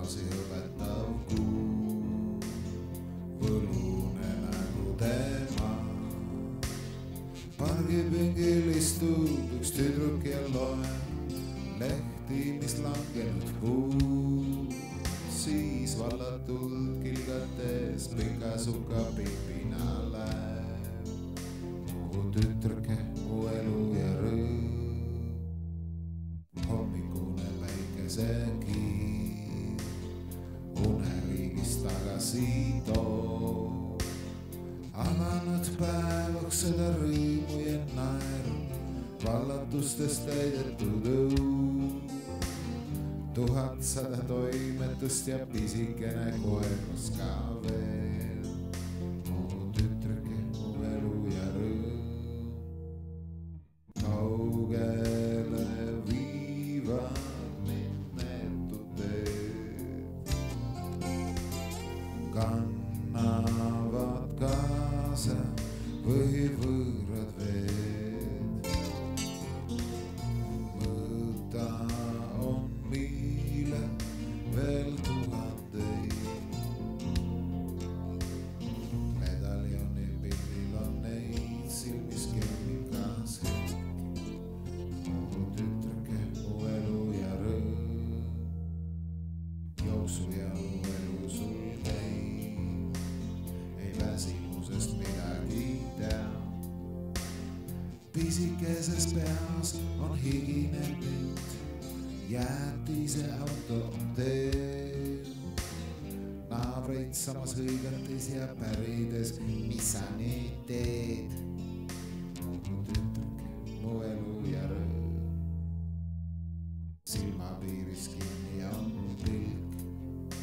edasi õpetav kuu, võlune nagu tema. Pargipingil istub üks tüdruk ja loeb lehti, mis langenud puu. Siis vallatult kilgates pika suka pipina läheb. Mu tütrke, mu elu ja rõõm. Hommikune päikesekiir uneriigist tagasi toob. Alanud päevaks seda rõõmu ja naeru, vallatustest täidetud õu. 1100 toimetust ja pisikene koeras ka veel. Mu tütreke, mu elu ja rõõm. Kaugele viivad mind neetud teed. Kannavad kaasa või võõrad veed. Mõõta on miile veel tuhandeid. Medaljoni pildil on neid silmis kelmikas hetk. Mu tütreke, mu elu ja rõõm. Jooksu ja elu sul käib, ei väsimusest midagi tea. Pisikeses peas on higine pilt, jäätise auto on teel. Naabreid samas hõigates ja pärides, mis sa nüüd teed. Mu tütreke, mu elu ja rõõm. Silmapiiris kinni on pilk,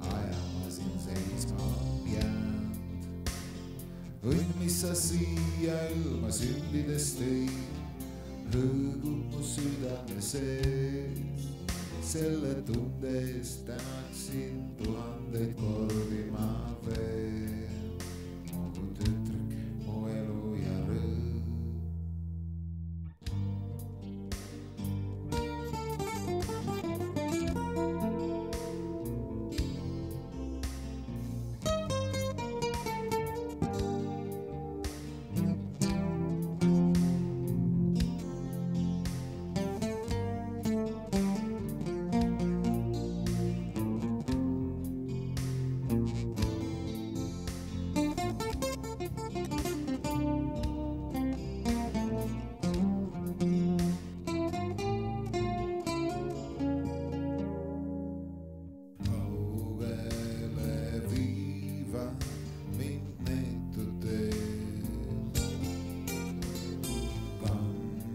ajamasin seisma on jäänud. Õnn, mis sa siia ilma sündides tõid, hõõgub mu südame sees. Selle tunde eest tänaksin 1000 kordi ma veel. Mu tütreke, mu elu ja rõõm.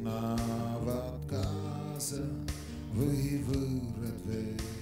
Kannavad kaasa või võõrad veel.